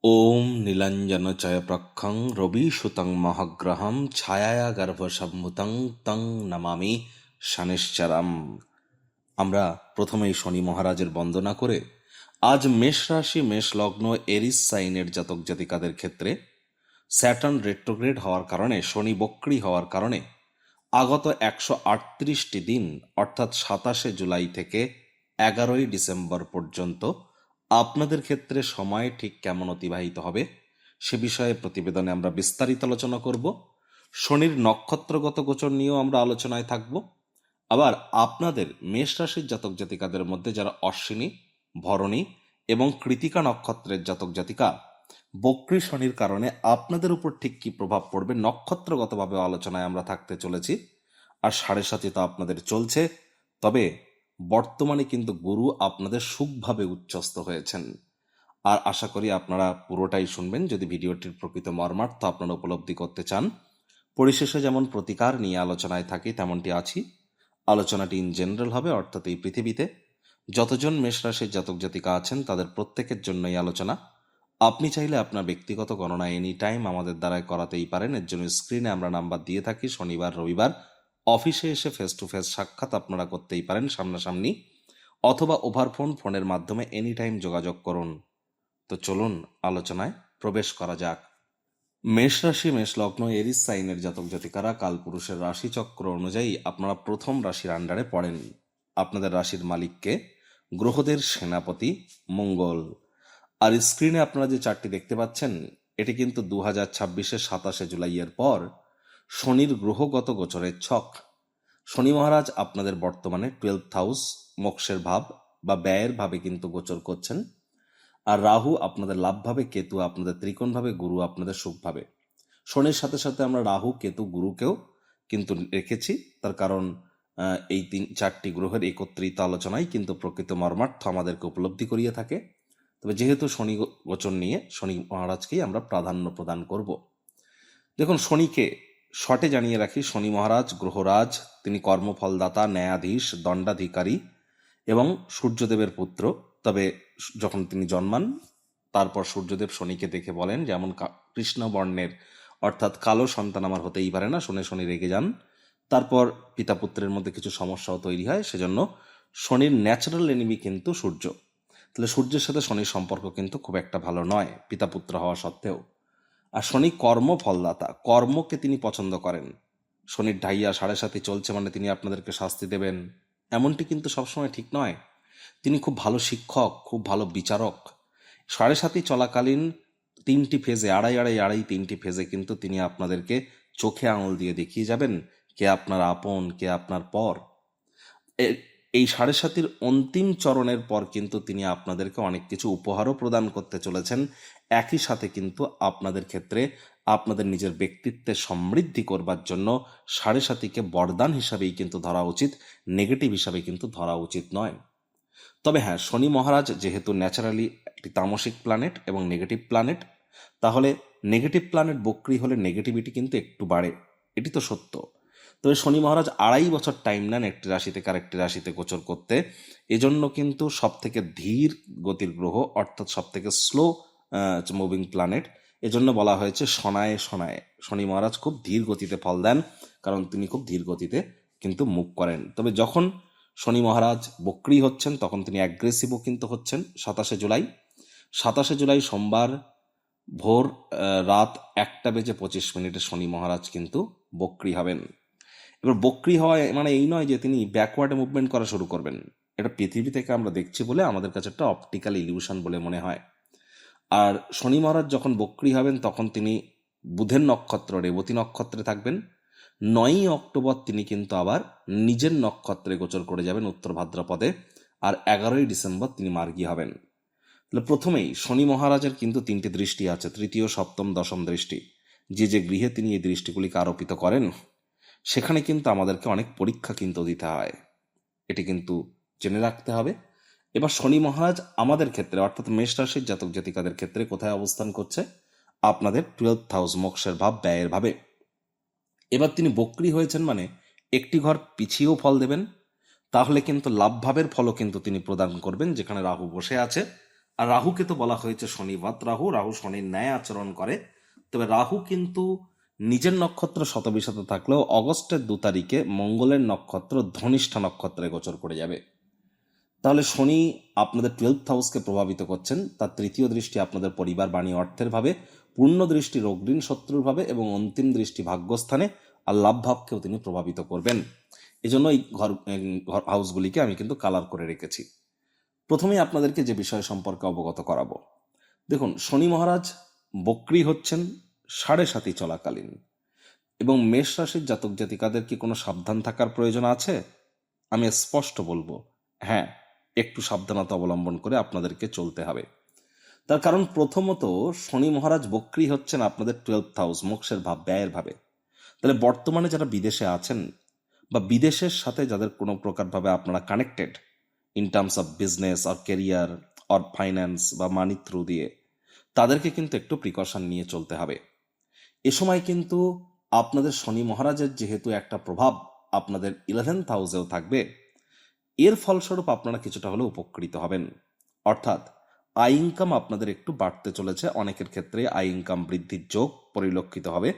ওম নীলাঞ্জনচয়প্রখ্যং রবিসুতং মহাগ্রহং ছায়ায়া গর্ভসম্ভূতং তং নমামি শনিশ্চরম। আমরা প্রথমেই শনি মহারাজের বন্দনা করে আজ মেষ রাশি মেষ লগ্ন এরিস সাইনের জাতক জাতিকাদের ক্ষেত্রে স্যাটার্ন রেট্রোগ্রেড হওয়ার কারণে, শনি বক্রী হওয়ার কারণে আগত 138টি দিন অর্থাৎ 27শে জুলাই থেকে 11ই ডিসেম্বর পর্যন্ত আপনাদের ক্ষেত্রে সময় ঠিক কেমন অতিবাহিত হবে সে বিষয়ে প্রতিবেদনে আমরা বিস্তারিত আলোচনা করব। শনির নক্ষত্রগত গোচর নিয়েও আমরা আলোচনায় থাকব। আবার আপনাদের মেষ রাশির জাতক জাতিকাদের মধ্যে যারা অশ্বিনী, ভরণী এবং কৃতিকা নক্ষত্রের জাতক জাতিকা, বক্রী শনির কারণে আপনাদের উপর ঠিক কি প্রভাব পড়বে নক্ষত্রগতভাবে আলোচনায় আমরা থাকতে চলেছি। আর 7.5 তো আপনাদের চলছে, তবে বর্তমানে কিন্তু গুরু আপনাদের সুখভাবে উচ্চস্থ হয়েছেন। আর আশা করি আপনারা পুরোটাই শুনবেন যদি ভিডিওটির প্রকৃত মর্মার্থ আপনারা উপলব্ধি করতে চান। পরিশেষে যেমন প্রতিকার নিয়ে আলোচনায় থাকি তেমনটি আছি। আলোচনাটি ইন জেনারেল হবে, অর্থাৎ এই পৃথিবীতে যতজন মেষ রাশির জাতক জাতিকা আছেন তাদের প্রত্যেকের জন্যই আলোচনা। আপনি চাইলে আপনার ব্যক্তিগত গণনা এনি টাইম আমাদের দ্বারাই করাতেই পারেন। এর জন্য স্ক্রিনে আমরা নাম্বার দিয়ে থাকি। শনিবার রবিবার অফিসে এসে ফেস টু ফেস সাক্ষাৎ আপনারা করতেই পারেন সামনাসামনি, অথবা ওভার ফোনের মাধ্যমে এনি টাইম যোগাযোগ করুন। তো চলুন আলোচনায় প্রবেশ করা যাক। মেষ রাশি মেষ লগ্ন এরিস সাইনের জাতক জাতিকারা কালপুরুষের রাশিচক্র অনুযায়ী আপনারা প্রথম রাশির আন্ডারে পড়েন। আপনাদের রাশির মালিককে গ্রহদের সেনাপতি মঙ্গল। আর স্ক্রিনে আপনারা যে চারটি দেখতে পাচ্ছেন এটি কিন্তু 2026-এর 27শে জুলাইয়ের পর শনির গ্রহগত গোচরের ছক। শনি মহারাজ আপনাদের বর্তমানে 12th হাউস মোক্ষের ভাব বা ব্যয়ের ভাবে কিন্তু গোচর করছেন। আর রাহু আপনাদের লাভ ভাবে, কেতু আপনাদের ত্রিকোণ ভাবে, গুরু আপনাদের সুখ ভাবে। শনির সাথে সাথে আমরা রাহু, কেতু, গুরুকেও কিন্তু রেখেছি। তার কারণ এই 4টি গ্রহের একত্রিত আলোচনায় কিন্তু প্রকৃত মর্মার্থ আমাদেরকে উপলব্ধি করিয়ে থাকে। তবে যেহেতু শনি গোচর নিয়ে শনি মহারাজকেই আমরা প্রাধান্য প্রদান করব। দেখুন, শনিকে শর্টে জানিয়ে রাখি, শনি মহারাজ গ্রহরাজ, তিনি কর্মফলদাতা, ন্যায়াধীশ, দণ্ডাধিকারী এবং সূর্যদেবের পুত্র। তবে যখন তিনি জন্মান তারপর সূর্যদেব শনিকে দেখে বলেন যেমন কৃষ্ণ বর্ণের অর্থাৎ কালো সন্তান আমার হতেই পারে না, শুনে শনি রেগে যান। তারপর পিতা পুত্রের মধ্যে কিছু সমস্যাও তৈরি হয়, সেজন্য শনির ন্যাচারাল এনিমি কিন্তু সূর্য। তাহলে সূর্যের সাথে শনির সম্পর্ক কিন্তু খুব একটা ভালো নয় পিতা পুত্র হওয়া সত্ত্বেও। আর শনি কর্মফলদাতা, কর্মকে তিনি পছন্দ করেন। শনির ঢাইয়া 7.5 চলছে মানে তিনি আপনাদেরকে শাস্তি দেবেন এমনটি কিন্তু সবসময় ঠিক নয়। তিনি খুব ভালো শিক্ষক, খুব ভালো বিচারক। 7.5 চলাকালীন 3টি ফেজে, আড়াই 3টি ফেজে কিন্তু তিনি আপনাদেরকে চোখে আঙুল দিয়ে দেখিয়ে যাবেন কে আপনার আপন, কে আপনার পর। এই 7.5 অন্তিম চরণের পর কিন্তু তিনি আপনাদেরকে অনেক কিছু উপহারও প্রদান করতে চলেছেন। একই সাথে কিন্তু আপনাদের ক্ষেত্রে আপনাদের নিজের ব্যক্তিত্বের সমৃদ্ধি করবার জন্য 7.5কে বরদান হিসাবেই কিন্তু ধরা উচিত, নেগেটিভ হিসাবে কিন্তু ধরা উচিত নয়। তবে হ্যাঁ, শনি মহারাজ যেহেতু ন্যাচারালি একটি তামসিক প্ল্যানেট এবং নেগেটিভ প্ল্যানেট, তাহলে নেগেটিভ প্ল্যানেট বক্রী হলে নেগেটিভিটি কিন্তু একটু বাড়ে, এটি তো সত্য। তবে শনি মহারাজ 2.5 বছর টাইম নেন একটি রাশি থেকে আরেকটি রাশিতে গোচর করতে। এজন্য কিন্তু সব থেকে ধীর গতির গ্রহ, অর্থাৎ সব থেকে স্লো মুভিং প্ল্যানেট। এজন্য বলা হয়েছে শনায়ে শনায়ে। শনি মহারাজ খুব ধীর গতিতে ফল দেন, কারণ তিনি খুব ধীর গতিতে কিন্তু মুভ করেন। তবে যখন শনি মহারাজ বক্রী হচ্ছেন তখন তিনি অ্যাগ্রেসিভও কিন্তু হচ্ছেন। 27শে জুলাই সোমবার ভোর রাত 1:25 শনি মহারাজ কিন্তু বক্রী হবেন। এবার বক্রী হওয়া মানে এই নয় যে তিনি ব্যাকওয়ার্ডে মুভমেন্ট করা শুরু করবেন। এটা পৃথিবী থেকে আমরা দেখছি বলে আমাদের কাছে একটা অপটিক্যাল ইলিউশন বলে মনে হয়। আর শনি মহারাজ যখন বক্রী হবেন তখন তিনি বুধের নক্ষত্র রেবতী নক্ষত্রে থাকবেন। 9ই অক্টোবর তিনি কিন্তু আবার নিজের নক্ষত্রে গোচর করে যাবেন উত্তর ভাদ্রপদে। আর 11ই ডিসেম্বর তিনি মার্গী হবেন। তাহলে প্রথমেই শনি মহারাজের কিন্তু 3টি দৃষ্টি আছে, তৃতীয়, সপ্তম, দশম দৃষ্টি। যে গৃহে তিনি এই দৃষ্টিগুলিকে আরোপিত করেন সেখানে কিন্তু আমাদেরকে অনেক পরীক্ষা কিন্তু দিতে হয়, এটি কিন্তু জেনে রাখতে হবে। এবার শনি মহারাজ আমাদের ক্ষেত্রে অর্থাৎ মেষ রাশির জাতক জাতিকাদের ক্ষেত্রে কোথায় অবস্থান করছে? আপনাদের 12th হাউস মোক্ষের ভাব, ব্যয়ের ভাবে। এবার তিনি বক্রী হয়েছেন মানে একটি ঘর পিছিয়েও ফল দেবেন, তাহলে কিন্তু লাভ ভাবের ফলও কিন্তু তিনি প্রদান করবেন যেখানে রাহু বসে আছে। আর রাহুকে তো বলা হয়েছে শনিবাত রাহু, রাহু শনির ন্যায় আচরণ করে। তবে রাহু কিন্তু নিজের নক্ষত্র শতবিশাতে থাকলেও অগস্টের 2 তারিখে মঙ্গলের নক্ষত্র ধনিষ্ঠা নক্ষত্রে গোচর করে যাবে। তাহলে শনি আপনাদের 12th হাউসকে প্রভাবিত করছেন। তার তৃতীয় দৃষ্টি আপনাদের পরিবার, বাণী, অর্থের ভাবে, পূর্ণ দৃষ্টি রোগ ঋণ শত্রুর ভাবে এবং অন্তিম দৃষ্টি ভাগ্যস্থানে আর লাভ ভাবকেও তিনি প্রভাবিত করবেন। এজন্য এই ঘর হাউসগুলিকে আমি কিন্তু কালার করে রেখেছি। প্রথমেই আপনাদেরকে যে বিষয় সম্পর্কে অবগত করাবো, দেখুন শনি মহারাজ বক্রী হচ্ছেন 7.5 চলাকালীন, এবং মেষ রাশির জাতক জাতিকাদের কি কোনো সাবধান থাকার প্রয়োজন আছে? আমি স্পষ্ট বলবো, হ্যাঁ, একটু সাবধানতা অবলম্বন করে আপনাদেরকে চলতে হবে। তার কারণ প্রথমত শনি মহারাজ বক্রী হচ্ছেন আপনাদের 12th হাউস, মোক্ষের ভাব, ব্যয়ের ভাবে। তাহলে বর্তমানে যারা বিদেশে আছেন বা বিদেশের সাথে যাদের কোনো প্রকারভাবে আপনারা connected in terms of business or career or finance বা মানি থ্রু দিয়ে, তাদেরকে কিন্তু একটু প্রিকশন নিয়ে চলতে হবে। এ সময় কিন্তু আপনাদের শনি মহারাজের যেহেতু একটা প্রভাব আপনাদের 11th হাউসেও থাকবে, এর ফলস্বরূপ আপনারা কিছুটা হলেও উপকৃত হবেন। অর্থাৎ আয় ইনকাম আপনাদের একটু বাড়তে চলেছে। অনেকের ক্ষেত্রে আয় ইনকাম বৃদ্ধির যোগ পরিলক্ষিত হবে।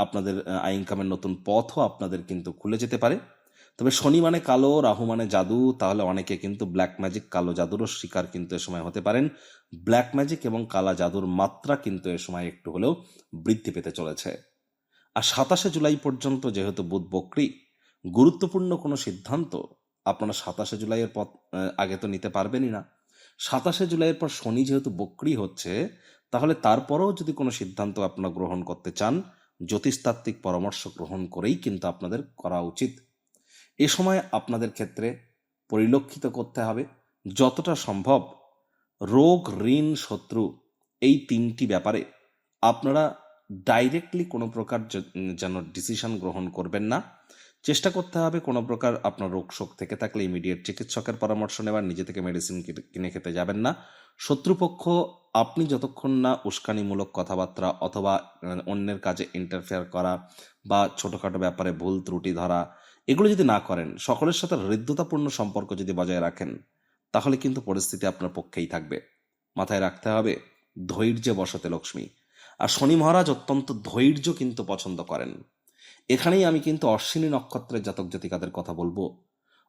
আপনাদের আয় ইনকামের নতুন পথও আপনাদের কিন্তু খুলে যেতে পারে। তবে শনি মানে কালো, রাহু মানে জাদু, তাহলে অনেকে কিন্তু ব্ল্যাক ম্যাজিক, কালো জাদুরও শিকার কিন্তু এ সময় হতে পারেন। ব্ল্যাক ম্যাজিক এবং কালা জাদুর মাত্রা কিন্তু এ সময় একটু হলেও বৃদ্ধি পেতে চলেছে। আর 27শে জুলাই পর্যন্ত যেহেতু বুধ বক্রী, গুরুত্বপূর্ণ কোনো সিদ্ধান্ত আপনারা 27শে জুলাইয়ের পর আগে তো নিতে পারবেনই না। 27শে জুলাইয়ের পর শনি যেহেতু বক্রী হচ্ছে, তাহলে তারপরেও যদি কোনো সিদ্ধান্ত আপনারা গ্রহণ করতে চান, জ্যোতিষতাত্ত্বিক পরামর্শ গ্রহণ করেই কিন্তু আপনাদের করা উচিত। এ সময় আপনাদের ক্ষেত্রে পরিলক্ষিত করতে হবে যতটা সম্ভব রোগ, ঋণ, শত্রু, এই 3টি ব্যাপারে আপনারা ডাইরেক্টলি কোনো প্রকার যেন ডিসিশন গ্রহণ করবেন না। চেষ্টা করতে হবে কোনো প্রকার আপনার রোগ শোক থেকে থাকলে ইমিডিয়েট চিকিৎসকের পরামর্শ নেওয়ার, নিজে থেকে মেডিসিন কিনে খেতে যাবেন না। শত্রুপক্ষ আপনি যতক্ষণ না উস্কানিমূলক কথাবার্তা অথবা অন্যের কাজে ইন্টারফেয়ার করা বা ছোটোখাটো ব্যাপারে ভুল ত্রুটি ধরা, এগুলো যদি না করেন, সকলের সাথে হৃদ্যতাপূর্ণ সম্পর্ক যদি বজায় রাখেন, তাহলে কিন্তু পরিস্থিতি আপনার পক্ষেই থাকবে। মাথায় রাখতে হবে ধৈর্যে বসতে লক্ষ্মী। আর শনি মহারাজ অত্যন্ত ধৈর্য কিন্তু পছন্দ করেন। এখানেই আমি কিন্তু অশ্বিনী নক্ষত্রের জাতক জাতিকাদের কথা বলবো।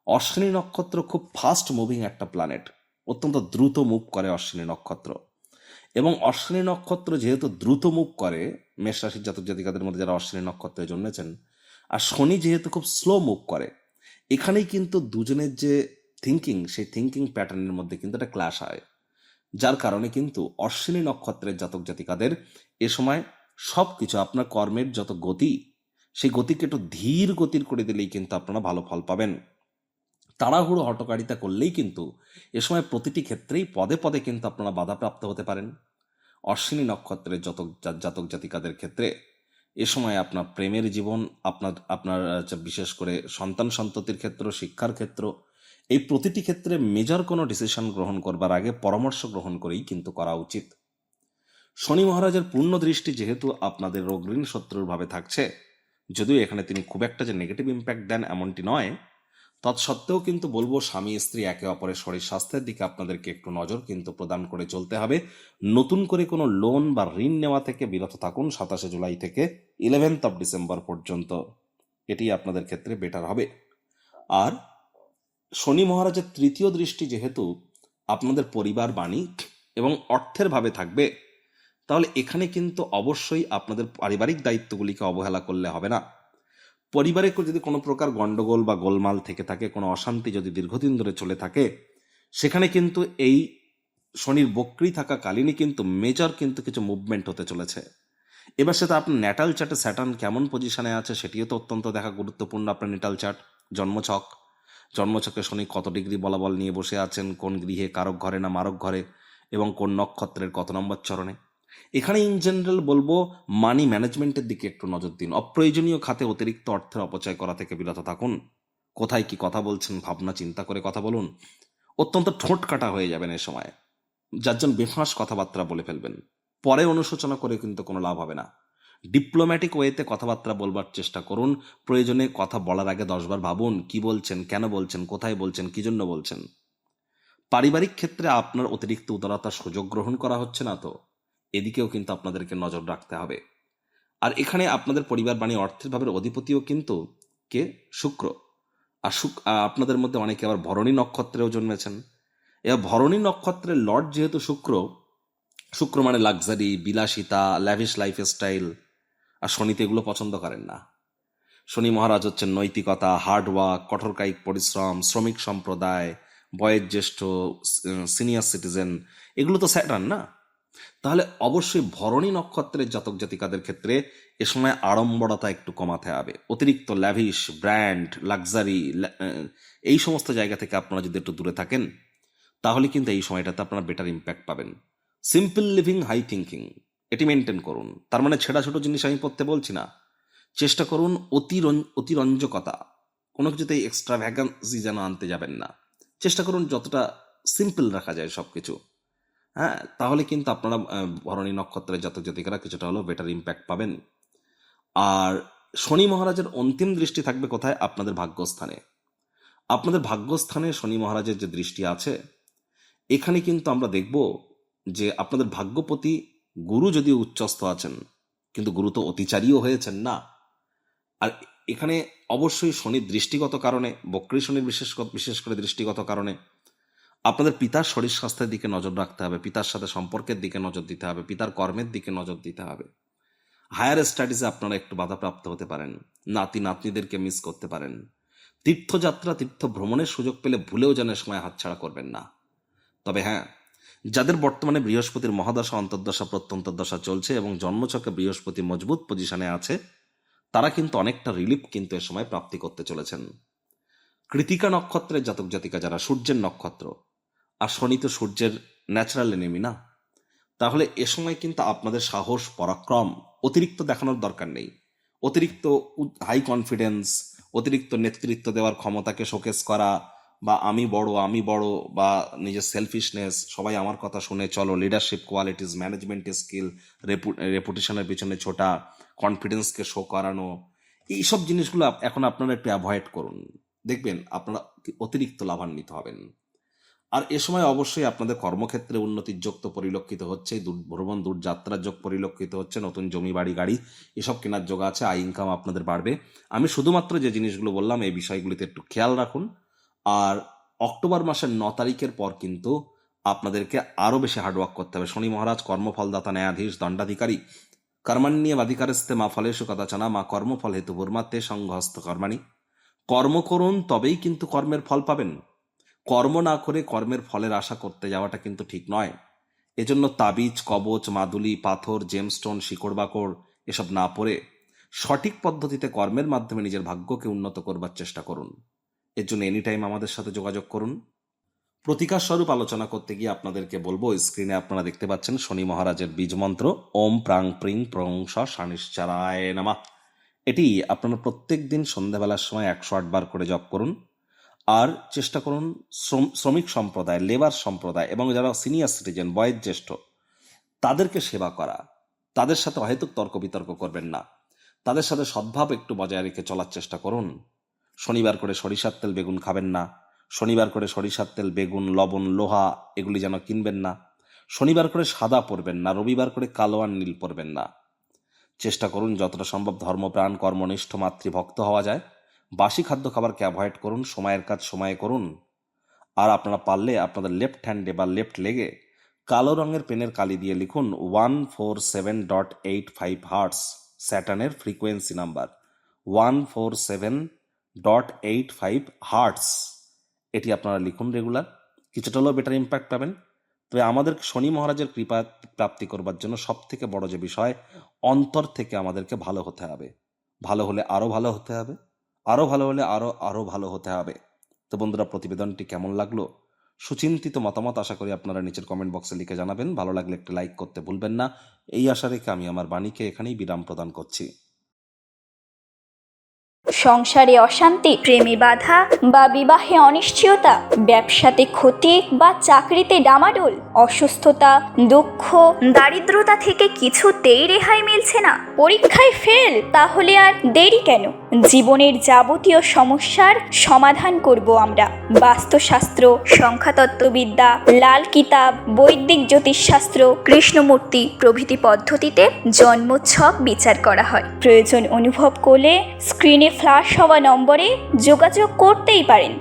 অশ্বিনী নক্ষত্র খুব ফাস্ট মুভিং একটা প্ল্যানেট, অত্যন্ত দ্রুত মুভ করে অশ্বিনী নক্ষত্র। এবং অশ্বিনী নক্ষত্র যেহেতু দ্রুত মুভ করে, মেষ রাশির জাতক জাতিকাদের মধ্যে যারা অশ্বিনী নক্ষত্রে জন্মেছেন, আর শনি যেহেতু খুব স্লো মুভ করে, এখানেই কিন্তু দুজনের যে থিঙ্কিং, সেই থিঙ্কিং প্যাটার্নের মধ্যে কিন্তু একটা ক্ল্যাশ হয়। যার কারণে কিন্তু অশ্বিনী নক্ষত্রের জাতক জাতিকাদের এ সময় সব কিছু আপনার কর্মের যত গতি, সেই গতিকে একটু ধীর গতির করে দিলেই কিন্তু আপনারা ভালো ফল পাবেন। তাড়াহুড়ো হটকারিতা করলেই কিন্তু এ সময় প্রতিটি ক্ষেত্রেই পদে পদে কিন্তু আপনারা বাধাপ্রাপ্ত হতে পারেন। অশ্বিনী নক্ষত্রের জাতক জাতিকাদের ক্ষেত্রে এ সময় আপনার প্রেমের জীবন, আপনার বিশেষ করে সন্তান সন্ততির ক্ষেত্র, শিক্ষার ক্ষেত্র, এই প্রতিটি ক্ষেত্রে মেজর কোনো ডিসিশন গ্রহণ করবার আগে পরামর্শ গ্রহণ করেই কিন্তু করা উচিত। শনি মহারাজের পূর্ণ দৃষ্টি যেহেতু আপনাদের রোগ ঋণ শত্রুর ভাবে থাকছে, যদিও এখানে তিনি খুব একটা যে নেগেটিভ ইম্প্যাক্ট দেন এমনটি নয়, তৎসত্ত্বেও কিন্তু বলবো স্বামী স্ত্রী একে অপরের শরীর স্বাস্থ্যের দিকে আপনাদেরকে একটু নজর কিন্তু প্রদান করে চলতে হবে। নতুন করে কোনো লোন বা ঋণ নেওয়া থেকে বিরত থাকুন 27শে জুলাই থেকে 11th অফ ডিসেম্বর পর্যন্ত, এটি আপনাদের ক্ষেত্রে বেটার হবে। আর শনি মহারাজের তৃতীয় দৃষ্টি যেহেতু আপনাদের পরিবার, বাণী এবং অর্থের ভাবে থাকবে, তাহলে এখানে কিন্তু অবশ্যই আপনাদের পারিবারিক দায়িত্বগুলিকে অবহেলা করলে হবে না। পরিবারে যদি কোনো প্রকার গন্ডগোল বা গোলমাল থেকে থাকে, কোনো অশান্তি যদি দীর্ঘদিন ধরে চলে থাকে, সেখানে কিন্তু এই শনির বক্রী থাকা কালীনই কিন্তু মেজর কিন্তু কিছু মুভমেন্ট হতে চলেছে। এবার সেটা আপনার ন্যাটাল চার্টে স্যাটার্ন কেমন পজিশনে আছে সেটিও তো অত্যন্ত দেখা গুরুত্বপূর্ণ। আপনার ন্যাটাল চার্ট, জন্মছকে শনি কত ডিগ্রি বলাবল নিয়ে বসে আছেন, কোন গৃহে, কারক ঘরে না মারক ঘরে, এবং কোন নক্ষত্রের কত নম্বর চরণে। এখানে ইন জেনারেল বলবো মানি ম্যানেজমেন্টের দিকে একটু নজর দিন। অপ্রয়োজনীয় খাতে অতিরিক্ত অর্থের অপচয় করা থেকে বিরত থাকুন। কোথায় কি কথা বলছেন ভাবনা চিন্তা করে কথা বলুন। অত্যন্ত ঠোঁট কাটা হয়ে যাবেন এ সময়, যার জন্য বেফাঁস কথাবার্তা বলে ফেলবেন, পরে অনুশোচনা করে কিন্তু কোনো লাভ হবে না। ডিপ্লোম্যাটিক ওয়েতে কথাবার্তা বলবার চেষ্টা করুন। প্রয়োজনে কথা বলার আগে 10 বার ভাবুন, কি বলছেন, কেন বলছেন, কোথায় বলছেন, কি জন্য বলছেন। পারিবারিক ক্ষেত্রে আপনার অতিরিক্ত উদারতার সুযোগ গ্রহণ করা হচ্ছে না তো, এদিকেও কিন্তু আপনাদেরকে নজর রাখতে হবে। আর এখানে আপনাদের পরিবার বাণী অর্থের ভাবের অধিপতিও কিন্তু কে? শুক্র। আর আপনাদের মধ্যে অনেকে আবার ভরণী নক্ষত্রেও জন্মেছেন। এবার ভরণী নক্ষত্রের লর্ড যেহেতু শুক্র, শুক্র মানে লাক্সারি, বিলাসিতা, ল্যাভিশ লাইফস্টাইল, আর শনিতে এগুলো পছন্দ করেন না। শনি মহারাজ হচ্ছেন নৈতিকতা, হার্ডওয়ার্ক, কঠোর কায়িক পরিশ্রম, শ্রমিক সম্প্রদায়, বয়োজ্যেষ্ঠ, সিনিয়র সিটিজেন, এগুলো তো স্যাটার্ন না। তাহলে অবশ্যই ভরণী নক্ষত্রের জাতক জাতিকাদের ক্ষেত্রে এ সময় আড়ম্বরতা একটু কমাতে হবে। অতিরিক্ত ল্যাভিশ, ব্র্যান্ড, লাক্সারি, এই সমস্ত জায়গা থেকে আপনারা যদি একটু দূরে থাকেন, তাহলে কিন্তু এই সময়টাতে আপনারা বেটার ইম্প্যাক্ট পাবেন। সিম্পল লিভিং, হাই থিঙ্কিং, এটি মেনটেন করুন। তার মানে ছেঁড়া ছোট জিনিস আমি পড়তে বলছি না। চেষ্টা করুন অতিরঞ্জকতা, কোনো কিছুতেই এক্সট্রা ভ্যাকান্সি যেন আনতে যাবেন না। চেষ্টা করুন যতটা সিম্পল রাখা যায় সব কিছু। হ্যাঁ, তাহলে কিন্তু আপনারা ভরণী নক্ষত্রের জাতক জাতিকারা কিছুটা হলেও বেটার ইম্প্যাক্ট পাবেন। আর শনি মহারাজের অন্তিম দৃষ্টি থাকবে কোথায়? আপনাদের ভাগ্যস্থানে। আপনাদের ভাগ্যস্থানে শনি মহারাজের যে দৃষ্টি আছে, এখানে কিন্তু আমরা দেখব যে আপনাদের ভাগ্যপতি গুরু যদিও উচ্চস্থ আছেন, কিন্তু গুরু তো অতিচারীও হয়েছেন না। আর এখানে অবশ্যই শনির দৃষ্টিগত কারণে, বক্রী শনির বিশেষ করে দৃষ্টিগত কারণে আপনাদের পিতার শরীর স্বাস্থ্যের দিকে নজর রাখতে হবে, পিতার সাথে সম্পর্কের দিকে নজর দিতে হবে, পিতার কর্মের দিকে নজর দিতে হবে। হায়ার স্টাডিজে আপনারা একটু বাধাপ্রাপ্ত হতে পারেন, নাতি নাতনিদেরকে মিস করতে পারেন। তীর্থযাত্রা, তীর্থ ভ্রমণের সুযোগ পেলে ভুলেও যেন সময় হাতছাড়া করবেন না। তবে হ্যাঁ, যাদের বর্তমানে বৃহস্পতির মহাদশা, অন্তর্দশা, প্রত্যন্তর্দশা চলছে এবং জন্মছকে বৃহস্পতি মজবুত পজিশনে আছে, তারা কিন্তু অনেকটা রিলিফ কিন্তু এ সময় প্রাপ্তি করতে চলেছেন। কৃতিকা নক্ষত্রের জাতক জাতিকা যারা, সূর্যের নক্ষত্র, আর শনি তো সূর্যের ন্যাচারাল এনিমি না, তাহলে এ সময় কিন্তু আপনাদের সাহস, পরাক্রম অতিরিক্ত দেখানোর দরকার নেই। অতিরিক্ত হাই কনফিডেন্স, অতিরিক্ত নেতৃত্ব দেওয়ার ক্ষমতাকে শোকেস করা, বা আমি বড়, বা নিজের সেলফিশনেস, সবাই আমার কথা শুনে চলো, লিডারশিপ কোয়ালিটিস, ম্যানেজমেন্ট স্কিল, রেপুটেশনের পিছনে ছোটা, কনফিডেন্সকে শো করানো, এইসব জিনিসগুলো এখন আপনারা একটু অ্যাভয়েড করুন। দেখবেন আপনারা অতিরিক্ত লাভান্বিত হবেন। আর এ সময় অবশ্যই আপনাদের কর্মক্ষেত্রে উন্নতির যোগ তো পরিলক্ষিত হচ্ছে, ভ্রমণ দূরযাত্রার যোগ পরিলক্ষিত হচ্ছে, নতুন জমি বাড়ি গাড়ি এসব কেনার যোগ আছে, আয় ইনকাম আপনাদের বাড়বে। আমি শুধুমাত্র যে জিনিসগুলো বললাম এই বিষয়গুলিতে একটু খেয়াল রাখুন। আর অক্টোবর মাসের 9 তারিখের পর কিন্তু আপনাদেরকে আরও বেশি হার্ডওয়ার্ক করতে হবে। শনি মহারাজ কর্মফলদাতা, ন্যায়াধীশ, দণ্ডাধিকারী। কর্মাণ্যেব অধিকারস্তে মা ফলেষু কদাচনা মা কর্মফল হেতু ভূর্মাতে সংঘস্ত কর্মাণি। কর্ম করুন, তবেই কিন্তু কর্মের ফল পাবেন। কর্ম না করে কর্মের ফলের আশা করতে যাওয়াটা কিন্তু ঠিক নয়। এজন্য তাবিজ, কবচ, মাদুলি, পাথর, জেমস্টোন, শিকড় বাকড় এসব না পড়ে সঠিক পদ্ধতিতে কর্মের মাধ্যমে নিজের ভাগ্যকে উন্নত করবার চেষ্টা করুন। এর জন্য এনি টাইম আমাদের সাথে যোগাযোগ করুন। প্রতিকার স্বরূপ আলোচনা করতে গিয়ে আপনাদেরকে বলবো, স্ক্রিনে আপনারা দেখতে পাচ্ছেন শনি মহারাজের বীজ মন্ত্র ওম প্রাং প্রিং প্রং স শানিশ্চারায় নমঃ। এটি আপনারা প্রত্যেক দিন সন্ধ্যাবেলার সময় 108 বার করে জপ করুন। আর চেষ্টা করুন শ্রমিক সম্প্রদায়, লেবার সম্প্রদায় এবং যারা সিনিয়র সিটিজেন, বয়োজ্যেষ্ঠ, তাদেরকে সেবা করা। তাদের সাথে অহেতুক তর্ক বিতর্ক করবেন না, তাদের সাথে সদ্ভাব একটু বজায় রেখে চলার চেষ্টা করুন। শনিবার করে সরিষার তেল বেগুন খাবেন না, শনিবার করে সরিষার তেল বেগুন, লবণ, লোহা এগুলি যেন কিনবেন না। শনিবার করে সাদা পরবেন না, রবিবার করে কালো আর নীল পরবেন না। চেষ্টা করুন যতটা সম্ভব ধর্মপ্রাণ, কর্মনিষ্ঠ, মাতৃভক্ত হওয়া যায়। বাসি খাদ্য খাবারকে অ্যাভয়েড করুন, সময়ের কাজ সময়ে করুন। আর আপনারা পারলে আপনাদের লেফট হ্যান্ডে বা লেফট লেগে কালো রঙের পেনের কালি দিয়ে লিখুন 147.85 হার্টস, স্যাটার্নের ফ্রিকোয়েন্সি নাম্বার 147.85 হার্টস। এটি আপনারা লিখুন রেগুলার, কিছুটা হলেও বেটার ইম্প্যাক্ট পাবেন। তবে আমাদের শনি মহারাজের কৃপা প্রাপ্তি করবার জন্য সব থেকে বড় যে বিষয়, অন্তর থেকে আমাদেরকে ভালো হতে হবে। ভালো হলে আরও ভালো হতে হবে, আরও ভালো হলে আরও ভালো হতে হবে। তো বন্ধুরা, প্রতিবেদনটি কেমন লাগলো? সুচিন্তিত মতামত আশা করি আপনারা নিচের কমেন্ট বক্সে লিখে জানাবেন। ভালো লাগলে একটি লাইক করতে ভুলবেন না। এই আশা রেখে আমি আমার বাণীকে এখানেই বিরাম প্রদান করছি। সংসারে অশান্তি, প্রেমে বাধা বা বিবাহে অনিশ্চয়তা, ব্যবসাতে ক্ষতি বা চাকরিতে ডামাডোল, অসুস্থতা, দুঃখ, দারিদ্রতা থেকে কিছুতেই রেহাই মিলছে না, পরীক্ষায় ফেল, তাহলে আর দেরি কেন? জীবনের যাবতীয় সমস্যার সমাধান করব আমরা। বাস্তুশাস্ত্র, সংখ্যাতত্ত্ববিদ্যা, লাল কিতাব, বৈদিক জ্যোতিষশাস্ত্র, কৃষ্ণমূর্তি প্রভৃতি পদ্ধতিতে জন্মছক বিচার করা হয়। প্রয়োজন অনুভব করলে স্ক্রিনে ফ্ল্যাশ হওয়া নম্বরে যোগাযোগ করতেই পারেন।